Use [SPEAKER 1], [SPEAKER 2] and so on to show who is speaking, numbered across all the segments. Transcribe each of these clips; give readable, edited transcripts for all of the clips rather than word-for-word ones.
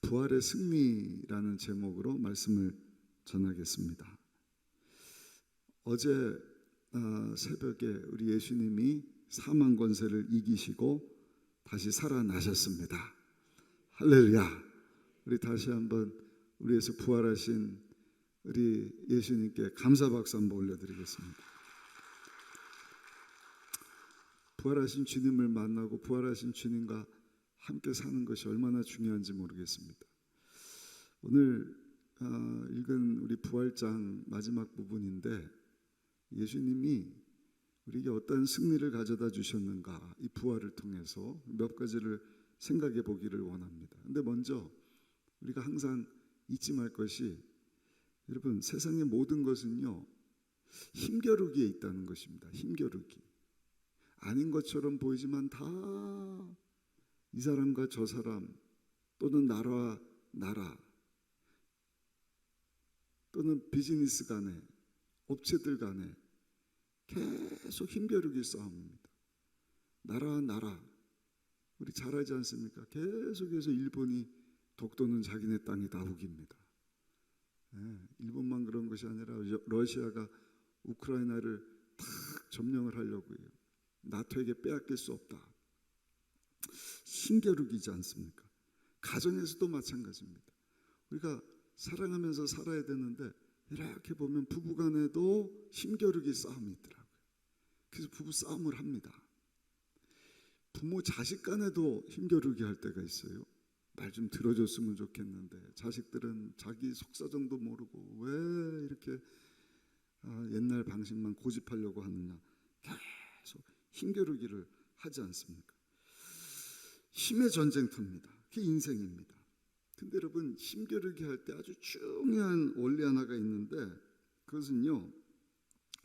[SPEAKER 1] 부활의 승리라는 제목으로 말씀을 전하겠습니다. 어제 새벽에 우리 예수님이 사망 권세를 이기시고 다시 살아나셨습니다. 할렐루야. 우리 다시 한번 우리에서 부활하신 우리 예수님께 감사 박수 한번 올려드리겠습니다. 부활하신 주님을 만나고 부활하신 주님과 함께 사는 것이 얼마나 중요한지 모르겠습니다. 오늘 읽은 우리 부활장 마지막 부분인데 예수님이 우리에게 어떤 승리를 가져다 주셨는가, 이 부활을 통해서 몇 가지를 생각해 보기를 원합니다. 근데 먼저 우리가 항상 잊지 말 것이, 여러분, 세상의 모든 것은요 힘겨루기에 있다는 것입니다. 힘겨루기. 아닌 것처럼 보이지만 다 이 사람과 저 사람, 또는 나라와 나라, 또는 비즈니스 간에, 업체들 간에 계속 힘겨루기 싸움입니다. 나라와 나라, 우리 잘 알지 않습니까? 계속해서 일본이 독도는 자기네 땅이다 우깁니다. 일본만 그런 것이 아니라 러시아가 우크라이나를 탁 점령을 하려고 해요. 나토에게 빼앗길 수 없다. 힘겨루기지 않습니까? 가정에서도 마찬가지입니다. 우리가 사랑하면서 살아야 되는데 이렇게 보면 부부간에도 힘겨루기 싸움이 있더라고요. 그래서 부부 싸움을 합니다. 부모 자식 간에도 힘겨루기 할 때가 있어요. 말 좀 들어줬으면 좋겠는데 자식들은 자기 속사정도 모르고 왜 이렇게 옛날 방식만 고집하려고 하느냐, 계속 힘겨루기를 하지 않습니까? 힘의 전쟁터입니다. 그게 인생입니다. 근데 여러분, 힘겨루기 할 때 아주 중요한 원리 하나가 있는데, 그것은요,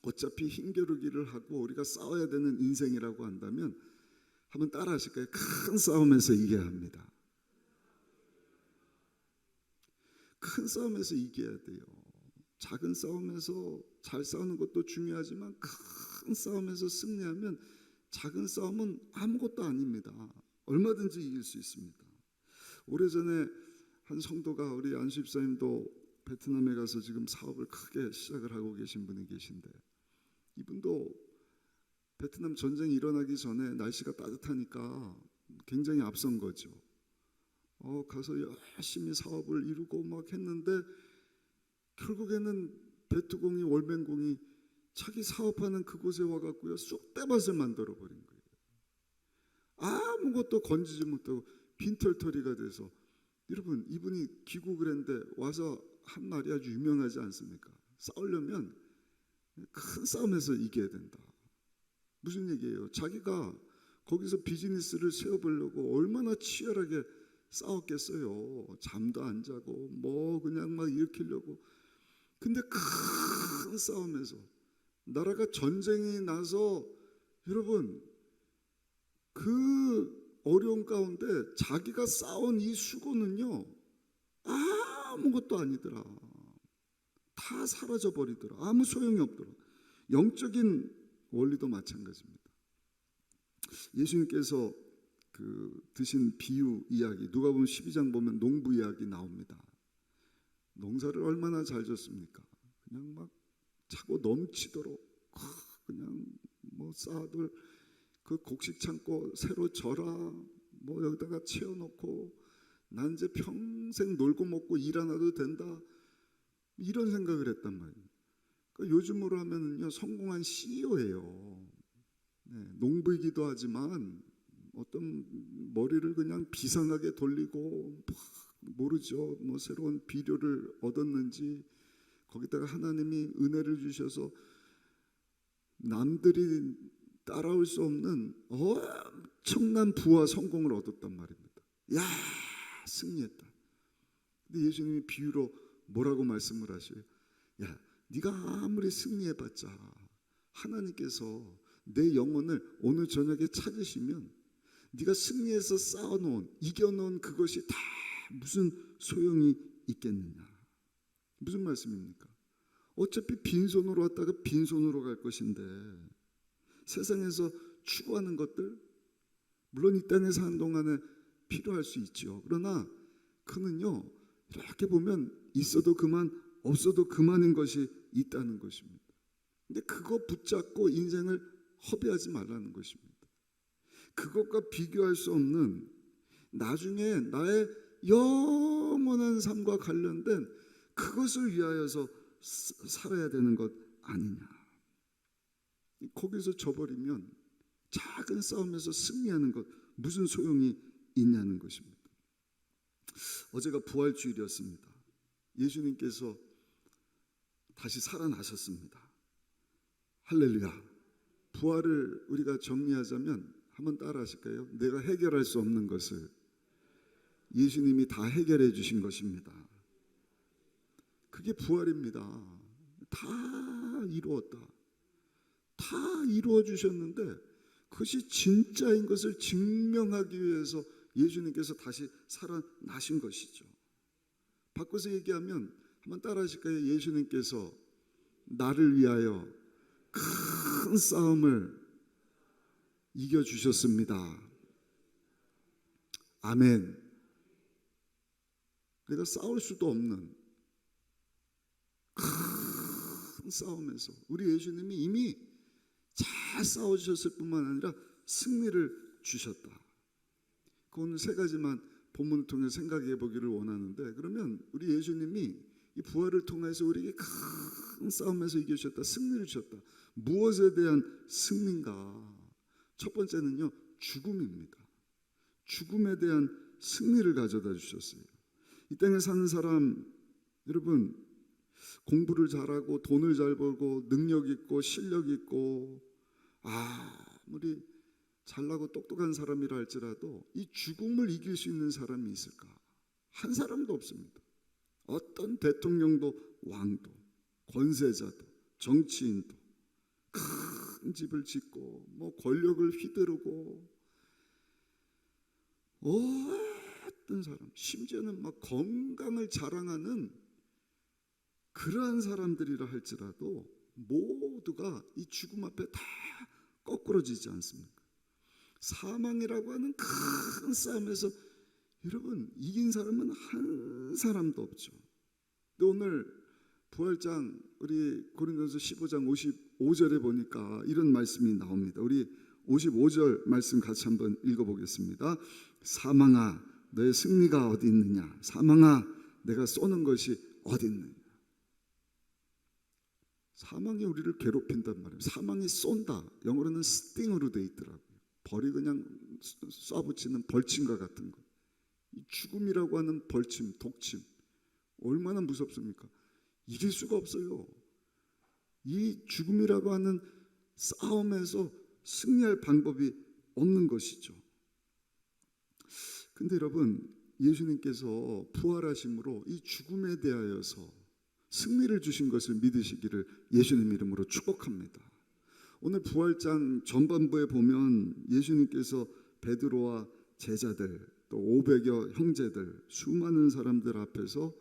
[SPEAKER 1] 어차피 힘겨루기를 하고 우리가 싸워야 되는 인생이라고 한다면 한번 따라 하실까요? 큰 싸움에서 이겨야 합니다. 큰 싸움에서 이겨야 돼요. 작은 싸움에서 잘 싸우는 것도 중요하지만 큰 싸움에서 승리하면 작은 싸움은 아무것도 아닙니다. 얼마든지 이길 수 있습니다. 오래전에 한 성도가, 우리 안수 집사님도 베트남에 가서 지금 사업을 크게 시작을 하고 계신 분이 계신데, 이분도 베트남 전쟁이 일어나기 전에 날씨가 따뜻하니까 굉장히 앞선 거죠. 가서 열심히 사업을 이루고 막 했는데 결국에는 베트공이, 월맹공이 자기 사업하는 그곳에 와갖고요 쑥대밭을 만들어 버린 거예요. 아무것도 건지지 못하고 빈털터리가 돼서, 여러분, 이분이 귀국을 했는데 와서 한 말이 아주 유명하지 않습니까? 싸우려면 큰 싸움에서 이겨야 된다. 무슨 얘기예요? 자기가 거기서 비즈니스를 세워보려고 얼마나 치열하게 싸웠겠어요. 잠도 안 자고 뭐 그냥 막 일으키려고. 근데 큰 싸움에서, 나라가 전쟁이 나서, 여러분, 그 어려운 가운데 자기가 쌓은 이 수고는요 아무것도 아니더라. 다 사라져 버리더라. 아무 소용이 없더라. 영적인 원리도 마찬가지입니다. 예수님께서 드신 비유 이야기, 누가복음 12장 보면 농부 이야기 나옵니다. 농사를 얼마나 잘 졌습니까? 그냥 막 차고 넘치도록 그냥 뭐 쌓아둘 그 곡식 창고 새로 절아 뭐 여기다가 채워놓고 난 이제 평생 놀고 먹고 일 안 해도 된다, 이런 생각을 했단 말이에요. 그러니까 요즘으로 하면은요 성공한 CEO예요. 농부이기도 하지만 어떤 머리를 그냥 비상하게 돌리고 모르죠. 뭐 새로운 비료를 얻었는지, 거기다가 하나님이 은혜를 주셔서 남들이 따라올 수 없는 엄청난 부와 성공을 얻었단 말입니다. 야, 승리했다. 근데 예수님이 비유로 뭐라고 말씀을 하셔요? 야, 네가 아무리 승리해봤자 하나님께서 내 영혼을 오늘 저녁에 찾으시면 네가 승리해서 쌓아놓은, 이겨놓은 그것이 다 무슨 소용이 있겠느냐. 무슨 말씀입니까? 어차피 빈손으로 왔다가 빈손으로 갈 것인데, 세상에서 추구하는 것들, 물론 이 땅에 사는 동안에 필요할 수 있죠. 그러나 그는요 이렇게 보면 있어도 그만 없어도 그만인 것이 있다는 것입니다. 근데 그거 붙잡고 인생을 허비하지 말라는 것입니다. 그것과 비교할 수 없는 나중에 나의 영원한 삶과 관련된 그것을 위하여서 살아야 되는 것 아니냐. 거기서 져버리면 작은 싸움에서 승리하는 것 무슨 소용이 있냐는 것입니다. 어제가 부활주일이었습니다. 예수님께서 다시 살아나셨습니다. 할렐루야. 부활을 우리가 정리하자면 한번 따라 하실까요? 내가 해결할 수 없는 것을 예수님이 다 해결해 주신 것입니다. 그게 부활입니다. 다 이루었다. 다 이루어 주셨는데 그것이 진짜인 것을 증명하기 위해서 예수님께서 다시 살아나신 것이죠. 바꿔서 얘기하면 한번 따라 하실까요? 예수님께서 나를 위하여 큰 싸움을 이겨주셨습니다. 아멘. 내가 싸울 수도 없는 큰 싸움에서 우리 예수님이 이미 잘 싸워주셨을 뿐만 아니라 승리를 주셨다. 그 오늘 세 가지만 본문을 통해 생각해 보기를 원하는데, 그러면 우리 예수님이 이 부활을 통해서 우리에게 큰 싸움에서 이겨주셨다. 승리를 주셨다. 무엇에 대한 승리인가? 첫 번째는요, 죽음입니다. 죽음에 대한 승리를 가져다 주셨어요. 이 땅에 사는 사람 여러분, 공부를 잘하고 돈을 잘 벌고 능력 있고 실력 있고 아무리 잘나고 똑똑한 사람이라 할지라도 이 죽음을 이길 수 있는 사람이 있을까? 한 사람도 없습니다. 어떤 대통령도 왕도 권세자도 정치인도 큰 집을 짓고 뭐 권력을 휘두르고 어떤 사람 심지어는 막 건강을 자랑하는 그러한 사람들이라 할지라도 모두가 이 죽음 앞에 다 거꾸러지지 않습니까? 사망이라고 하는 큰 싸움에서 여러분 이긴 사람은 한 사람도 없죠. 근데 오늘 부활장 우리 고린도서 15장 55절에 보니까 이런 말씀이 나옵니다. 우리 55절 말씀 같이 한번 읽어보겠습니다. 사망아 너의 승리가 어디 있느냐? 사망아 내가 쏘는 것이 어디 있느냐? 사망이 우리를 괴롭힌단 말이에요. 사망이 쏜다. 영어로는 스팅으로 돼 있더라고요. 벌이 그냥 쏴붙이는 벌침과 같은 것. 이 죽음이라고 하는 벌침, 독침 얼마나 무섭습니까? 이길 수가 없어요. 이 죽음이라고 하는 싸움에서 승리할 방법이 없는 것이죠. 근데 여러분 예수님께서 부활하심으로 이 죽음에 대하여서 승리를 주신 것을 믿으시기를 예수님 이름으로 축복합니다. 오늘 부활장 전반부에 보면 예수님께서 베드로와 제자들 또 500여 형제들 수많은 사람들 앞에서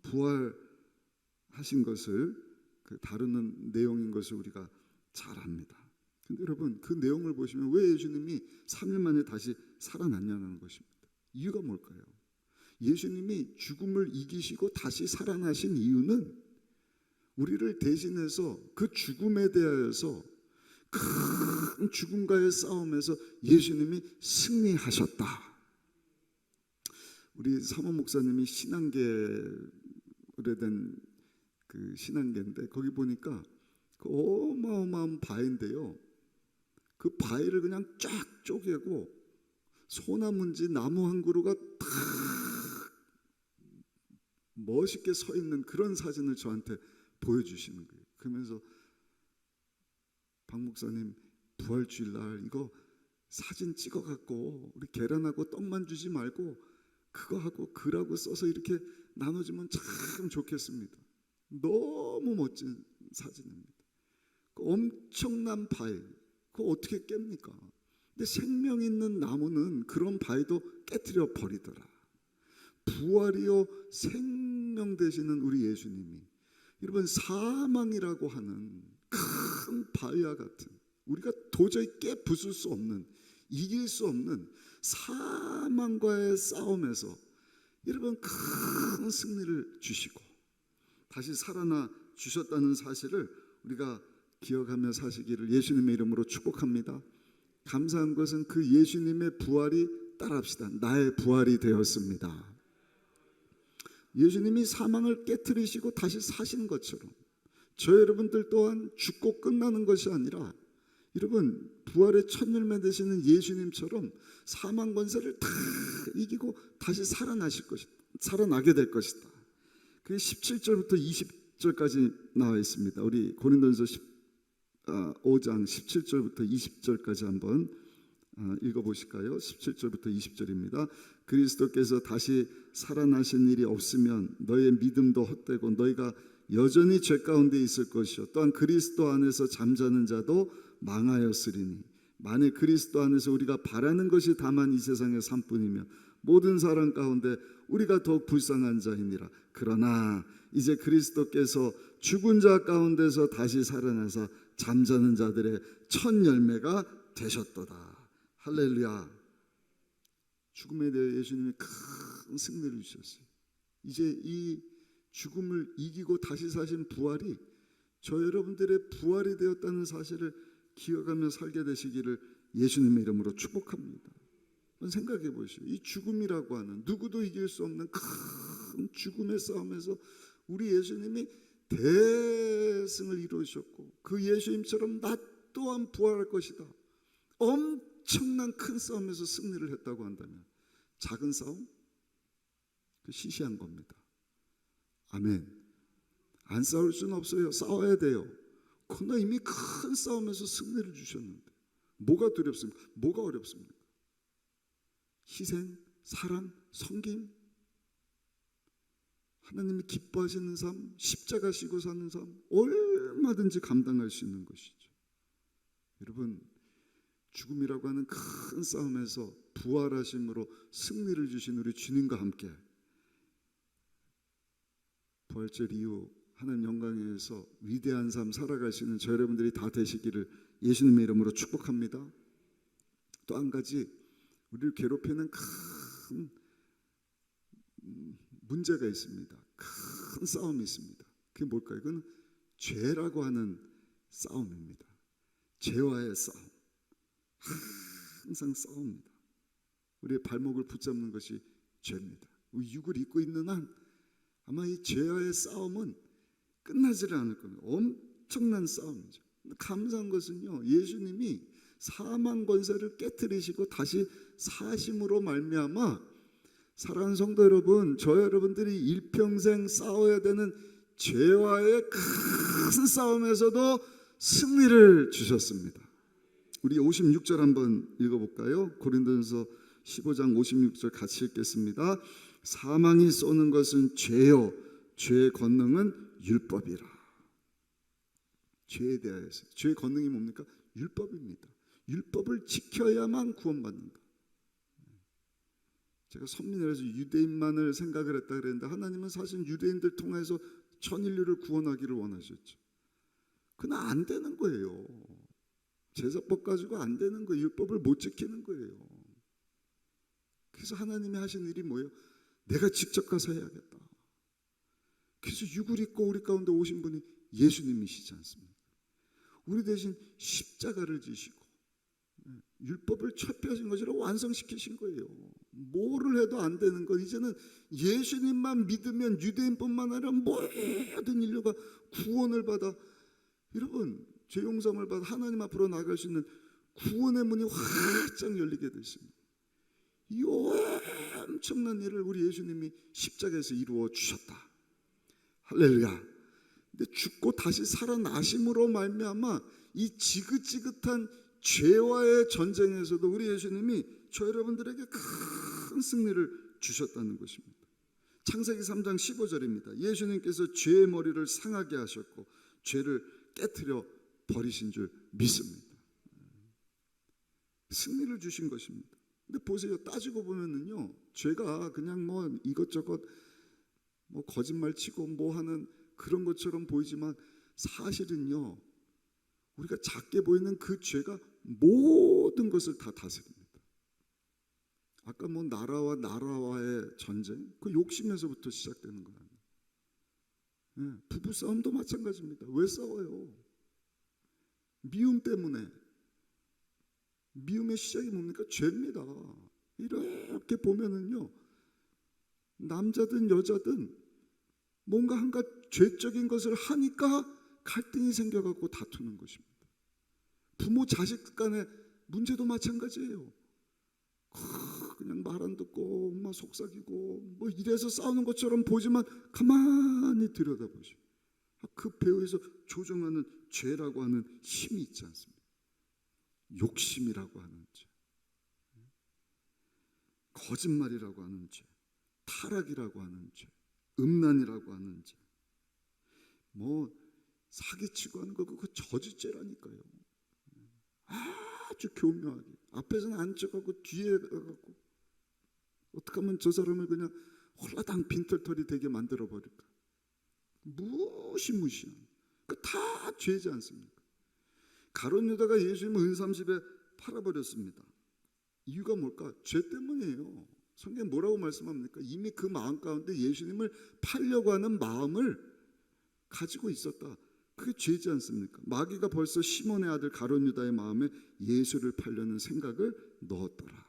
[SPEAKER 1] 부활하신 것을 다루는 내용인 것을 우리가 잘 압니다. 근데 여러분 그 내용을 보시면 왜 예수님이 3일 만에 다시 살아났냐는 것입니다. 이유가 뭘까요? 예수님이 죽음을 이기시고 다시 살아나신 이유는 우리를 대신해서 그 죽음에 대하여서 큰 죽음과의 싸움에서 예수님이 승리하셨다. 우리 사모 목사님이 신앙계 오래된 그 신앙계인데 거기 보니까 그 어마어마한 바위인데요. 그 바위를 그냥 쫙 쪼개고 소나무인지 나무 한 그루가 다 멋있게 서 있는 그런 사진을 저한테 보여주시는 거예요. 그러면서 박 목사님 부활주일 날 이거 사진 찍어갖고 우리 계란하고 떡만 주지 말고 그거 하고 글하고 써서 이렇게 나눠주면 참 좋겠습니다. 너무 멋진 사진입니다. 그 엄청난 바위 그거 어떻게 깹니까? 근데 생명 있는 나무는 그런 바위도 깨트려 버리더라. 부활이요 생명 되시는 우리 예수님이 여러분 사망이라고 하는 큰 바위와 같은 우리가 도저히 깨부술 수 없는 이길 수 없는 사망과의 싸움에서 여러분 큰 승리를 주시고 다시 살아나 주셨다는 사실을 우리가 기억하며 사시기를 예수님의 이름으로 축복합니다. 감사한 것은 그 예수님의 부활이 따라합시다. 나의 부활이 되었습니다. 예수님이 사망을 깨트리시고 다시 사신 것처럼 저 여러분들 또한 죽고 끝나는 것이 아니라 여러분 부활의 첫 열매 되시는 예수님처럼 사망 권세를 다 이기고 다시 살아나게 될 것이다. 그게 17절부터 20절까지 나와 있습니다. 우리 고린도전서 5장 17절부터 20절까지 한번 읽어보실까요? 17절부터 20절입니다. 그리스도께서 다시 살아나신 일이 없으면 너의 믿음도 헛되고 너희가 여전히 죄 가운데 있을 것이요 또한 그리스도 안에서 잠자는 자도 망하였으리니 만일 그리스도 안에서 우리가 바라는 것이 다만 이 세상의 삶뿐이면 모든 사람 가운데 우리가 더욱 불쌍한 자이니라. 그러나 이제 그리스도께서 죽은 자 가운데서 다시 살아나사 잠자는 자들의 첫 열매가 되셨도다. 할렐루야. 죽음에 대해 예수님이 큰 승리를 주셨어요. 이제 이 죽음을 이기고 다시 사신 부활이 저 여러분들의 부활이 되었다는 사실을 기억하며 살게 되시기를 예수님의 이름으로 축복합니다. 한번 생각해 보시오. 이 죽음이라고 하는 누구도 이길 수 없는 큰 죽음의 싸움에서 우리 예수님이 대승을 이루셨고 그 예수님처럼 나 또한 부활할 것이다. 엄청난 큰 싸움에서 승리를 했다고 한다면 작은 싸움? 시시한 겁니다. 아멘. 안 싸울 수는 없어요. 싸워야 돼요. 그러나 이미 큰 싸움에서 승리를 주셨는데 뭐가 두렵습니까? 뭐가 어렵습니까? 희생, 사랑, 섬김, 하나님이 기뻐하시는 삶, 십자가 지고 사는 삶 얼마든지 감당할 수 있는 것이죠. 여러분 죽음이라고 하는 큰 싸움에서 부활하심으로 승리를 주신 우리 주님과 함께 부활절 이후 하나님 영광에서 위대한 삶 살아가시는 저 여러분들이 다 되시기를 예수님의 이름으로 축복합니다. 또 한 가지 우리를 괴롭히는 큰 문제가 있습니다. 큰 싸움이 있습니다. 그게 뭘까요? 그건 죄라고 하는 싸움입니다. 죄와의 싸움. 항상 싸웁니다. 우리의 발목을 붙잡는 것이 죄입니다. 우리 육을 입고 있는 한 아마 이 죄와의 싸움은 끝나지를 않을 겁니다. 엄청난 싸움이죠. 감사한 것은요, 예수님이 사망 권세를 깨트리시고 다시 사심으로 말미암아 사랑하는 성도 여러분, 저 여러분들이 일평생 싸워야 되는 죄와의 큰 싸움에서도 승리를 주셨습니다. 우리 56절 한번 읽어볼까요? 고린도전서 15장 56절 같이 읽겠습니다. 사망이 쏘는 것은 죄요 죄의 권능은 율법이라. 죄에 대하여서 죄의 권능이 뭡니까? 율법입니다. 율법을 지켜야만 구원받는다. 제가 선민이라서 유대인만을 생각을 했다 그랬는데 하나님은 사실 유대인들 통해서 전 인류를 구원하기를 원하셨죠. 그러나 안 되는 거예요. 제사법 가지고 안 되는 거예요. 율법을 못 지키는 거예요. 그래서 하나님이 하신 일이 뭐예요? 내가 직접 가서 해야겠다. 그래서 육을 입고 우리 가운데 오신 분이 예수님이시지 않습니까? 우리 대신 십자가를 지시고 율법을 철폐하신 것으로 완성시키신 거예요. 뭐를 해도 안 되는 것, 이제는 예수님만 믿으면 유대인뿐만 아니라 모든 인류가 구원을 받아, 여러분 죄 용서를 받아 하나님 앞으로 나갈 수 있는 구원의 문이 활짝 열리게 되십니다. 이 엄청난 일을 우리 예수님이 십자가에서 이루어 주셨다. 할렐루야. 근데 죽고 다시 살아나심으로 말미암아 이 지긋지긋한 죄와의 전쟁에서도 우리 예수님이 저 여러분들에게 큰 승리를 주셨다는 것입니다. 창세기 3장 15절입니다. 예수님께서 죄의 머리를 상하게 하셨고 죄를 깨트려 버리신 줄 믿습니다. 승리를 주신 것입니다. 근데 보세요, 따지고 보면은요, 죄가 그냥 뭐 이것저것 뭐 거짓말 치고 뭐 하는 그런 것처럼 보이지만 사실은요, 우리가 작게 보이는 그 죄가 모든 것을 다 다스립니다. 아까 뭐 나라와 나라와의 전쟁, 그 욕심에서부터 시작되는 거예요. 예, 부부 싸움도 마찬가지입니다. 왜 싸워요? 미움 때문에. 미움의 시작이 뭡니까? 죄입니다. 이렇게 보면은요, 남자든 여자든 뭔가 한가 죄적인 것을 하니까 갈등이 생겨갖고 다투는 것입니다. 부모 자식 간의 문제도 마찬가지예요. 그냥 말 안 듣고 엄마 속삭이고 뭐 이래서 싸우는 것처럼 보지만 가만히 들여다보시오. 그 배후에서 조종하는 죄라고 하는 힘이 있지 않습니까? 욕심이라고 하는 죄, 거짓말이라고 하는 죄, 타락이라고 하는 죄, 음란이라고 하는 죄, 뭐 사기치고 하는 거 그거 저주죄라니까요. 아주 교묘하게 앞에서는 안 척하고 뒤에 가고 어떻게 하면 저 사람을 그냥 홀라당 빈털털이 되게 만들어 버릴까. 무시무시한 그 다 죄지 않습니까? 가룟 유다가 예수님을 은삼십에 팔아버렸습니다. 이유가 뭘까? 죄 때문이에요. 성경에 뭐라고 말씀합니까? 이미 그 마음 가운데 예수님을 팔려고 하는 마음을 가지고 있었다. 그게 죄지 않습니까? 마귀가 벌써 시몬의 아들 가룟 유다의 마음에 예수를 팔려는 생각을 넣었더라.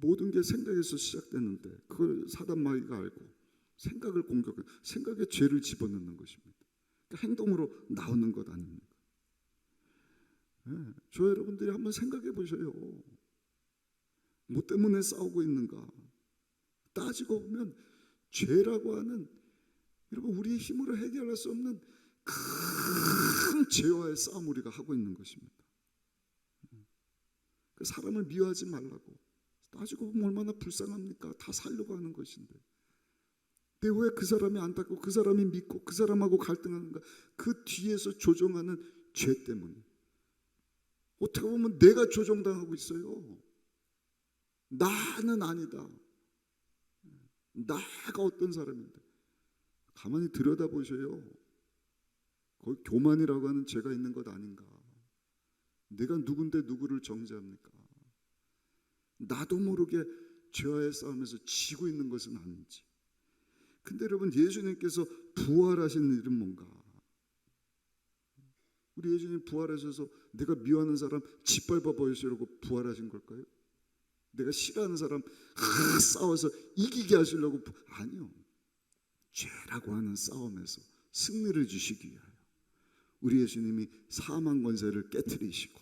[SPEAKER 1] 모든 게 생각에서 시작되는데 그걸 사단 마귀가 알고 생각을 공격해 생각에 죄를 집어넣는 것입니다. 그러니까 행동으로 나오는 것 아닙니까? 네, 저 여러분들이 한번 생각해 보셔요. 뭐 때문에 싸우고 있는가? 따지고 보면 죄라고 하는 여러분 우리의 힘으로 해결할 수 없는 큰 죄와의 싸움 우리가 하고 있는 것입니다. 그 사람을 미워하지 말라고. 따지고 보면 얼마나 불쌍합니까? 다 살려고 하는 것인데. 근데 왜 그 사람이 안 닦고 그 사람이 믿고 그 사람하고 갈등하는가? 그 뒤에서 조종하는 죄 때문에. 어떻게 보면 내가 조종당하고 있어요. 나는 아니다. 나가 어떤 사람인데. 가만히 들여다보셔요. 거기 교만이라고 하는 죄가 있는 것 아닌가. 내가 누군데 누구를 정죄합니까? 나도 모르게 죄와의 싸움에서 지고 있는 것은 아닌지. 근데 여러분 예수님께서 부활하신 일은 뭔가? 우리 예수님 부활하셔서 내가 미워하는 사람 짓밟아 보이시려고 부활하신 걸까요? 내가 싫어하는 사람 싸워서 이기게 하시려고 아니요. 죄라고 하는 싸움에서 승리를 주시기 위하여 우리 예수님이 사망 권세를 깨트리시고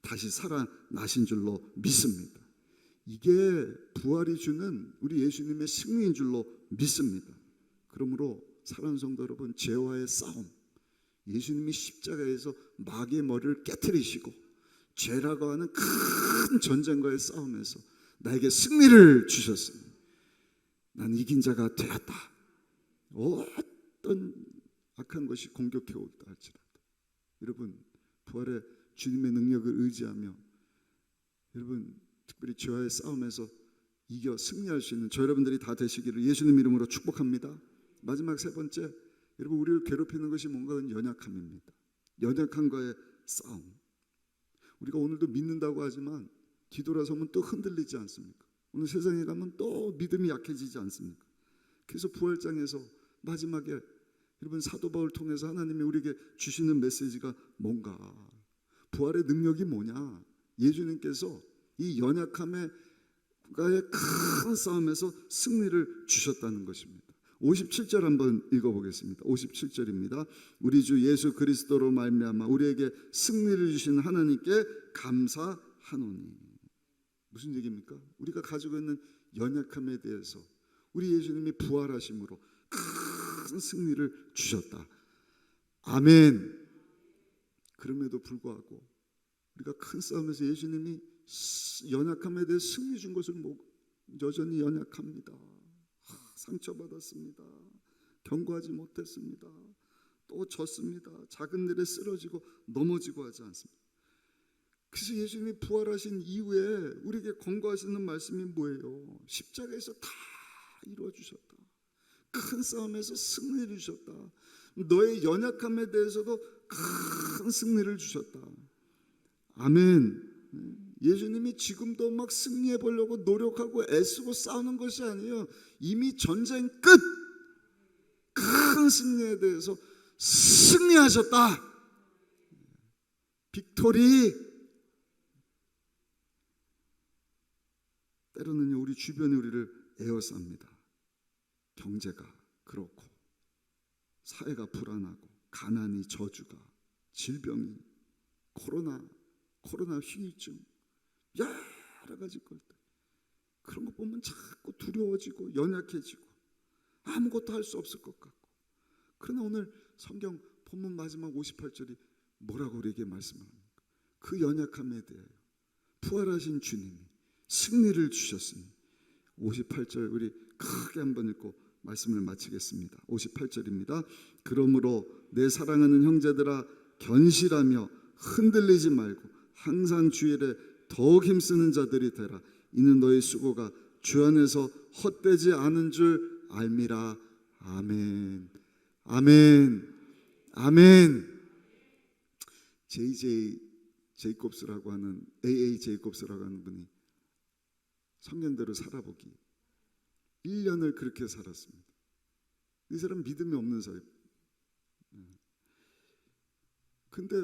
[SPEAKER 1] 다시 살아나신 줄로 믿습니다. 이게 부활이 주는 우리 예수님의 승리인 줄로 믿습니다. 그러므로 사랑하는 성도 여러분, 죄와의 싸움, 예수님이 십자가에서 마귀의 머리를 깨트리시고 죄라고 하는 큰 전쟁과의 싸움에서 나에게 승리를 주셨습니다. 난 이긴 자가 되었다. 어떤 악한 것이 공격해 오다 할지라도 여러분 부활의 주님의 능력을 의지하며 여러분 특별히 죄와의 싸움에서 이겨 승리할 수 있는 저 여러분들이 다 되시기를 예수님 이름으로 축복합니다. 마지막 세 번째, 여러분 우리를 괴롭히는 것이 뭔가 연약함입니다. 연약함과의 싸움. 우리가 오늘도 믿는다고 하지만 뒤돌아서면 또 흔들리지 않습니까? 오늘 세상에 가면 또 믿음이 약해지지 않습니까? 그래서 부활장에서 마지막에 여러분 사도 바울 통해서 하나님이 우리에게 주시는 메시지가 뭔가? 부활의 능력이 뭐냐? 예수님께서 이 연약함과의 큰 싸움에서 승리를 주셨다는 것입니다. 57절 한번 읽어보겠습니다. 57절입니다. 우리 주 예수 그리스도로 말미암아 우리에게 승리를 주신 하나님께 감사하노니. 무슨 얘기입니까? 우리가 가지고 있는 연약함에 대해서 우리 예수님이 부활하심으로 큰 승리를 주셨다. 아멘. 그럼에도 불구하고 우리가 큰 싸움에서 예수님이 연약함에 대해 승리 준 것을 여전히 연약합니다. 상처받았습니다. 견고하지 못했습니다. 또 졌습니다. 작은 일에 쓰러지고 넘어지고 하지 않습니다. 그래서 예수님이 부활하신 이후에 우리에게 권고하시는 말씀이 뭐예요? 십자가에서 다 이루어주셨다. 큰 싸움에서 승리를 주셨다. 너의 연약함에 대해서도 큰 승리를 주셨다. 아멘. 예수님이 지금도 막 승리해 보려고 노력하고 애쓰고 싸우는 것이 아니에요. 이미 전쟁 끝, 큰 승리에 대해서 승리하셨다. 빅토리. 때로는요, 우리 주변이 우리를 에워쌉니다. 경제가 그렇고, 사회가 불안하고, 가난이, 저주가, 질병이, 코로나 후유증, 여러 가지 것들, 그런 거 보면 자꾸 두려워지고 연약해지고 아무것도 할 수 없을 것 같고. 그러나 오늘 성경 본문 마지막 58절이 뭐라고 우리에게 말씀합니까? 그 연약함에 대하여 부활하신 주님이 승리를 주셨으니. 58절 우리 크게 한번 읽고 말씀을 마치겠습니다. 58절입니다. 그러므로 내 사랑하는 형제들아, 견실하며 흔들리지 말고 항상 주 일에 더욱 힘쓰는 자들이 되라. 이는 너희 수고가 주 안에서 헛되지 않은 줄 알미라. 아멘. 아멘. 아멘. J.J. 제이콥스라고 하는 A.A. 제이콥스라고 하는 분이 성경대로 살아보기 1년을 그렇게 살았습니다. 이 사람 믿음이 없는 사람. 근데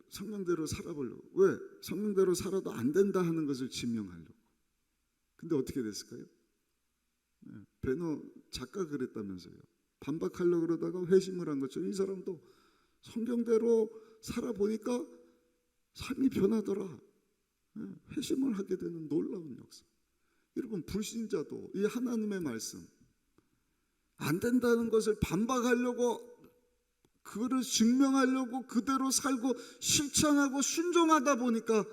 [SPEAKER 1] 성경대로 살아보려고. 왜? 성경대로 살아도 안 된다 하는 것을 증명하려고. 근데 어떻게 됐을까요? 배너 작가 그랬다면서요. 반박하려고 그러다가 회심을 한 것처럼 이 사람도 성경대로 살아보니까 삶이 변하더라. 회심을 하게 되는 놀라운 역사. 여러분, 불신자도 이 하나님의 말씀 안 된다는 것을 반박하려고, 그거를 증명하려고 그대로 살고 실천하고 순종하다 보니까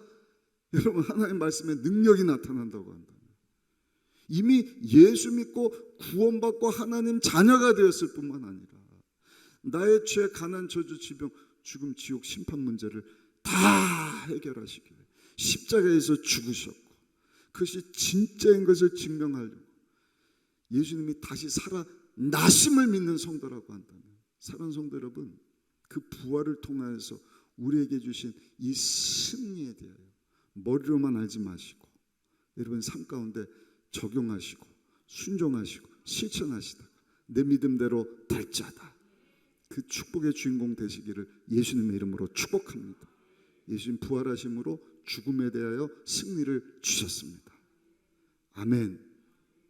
[SPEAKER 1] 여러분, 하나님의 말씀에 능력이 나타난다고 한다. 이미 예수 믿고 구원받고 하나님 자녀가 되었을 뿐만 아니라 나의 죄, 가난, 저주, 질병, 죽음, 지옥, 심판 문제를 다 해결하시기에 십자가에서 죽으셨고, 그것이 진짜인 것을 증명하려고 예수님이 다시 살아나심을 믿는 성도라고 한다면, 사랑하는 성도 여러분, 그 부활을 통하여서 우리에게 주신 이 승리에 대하여 머리로만 알지 마시고 여러분 삶 가운데 적용하시고 순종하시고 실천하시다가 내 믿음대로 될 자다, 그 축복의 주인공 되시기를 예수님의 이름으로 축복합니다. 예수님 부활하심으로 죽음에 대하여 승리를 주셨습니다. 아멘.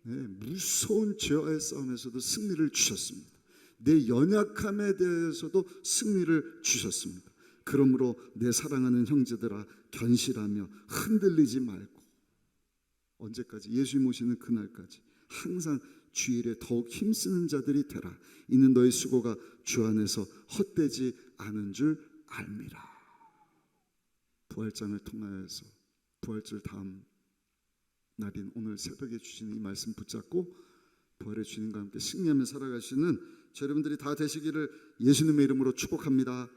[SPEAKER 1] 네, 무서운 죄와의 싸움에서도 승리를 주셨습니다. 내 연약함에 대해서도 승리를 주셨습니다. 그러므로 내 사랑하는 형제들아, 견실하며 흔들리지 말고, 언제까지? 예수님 오시는 그날까지 항상 주 일에 더욱 힘쓰는 자들이 되라. 이는 너희 수고가 주 안에서 헛되지 않은 줄 알미라. 부활장을 통하여서 부활절 다음 날인 오늘 새벽에 주시는 이 말씀 붙잡고 부활의 주님과 함께 승리하며 살아가시는 저 여러분들이 다 되시기를 예수님의 이름으로 축복합니다.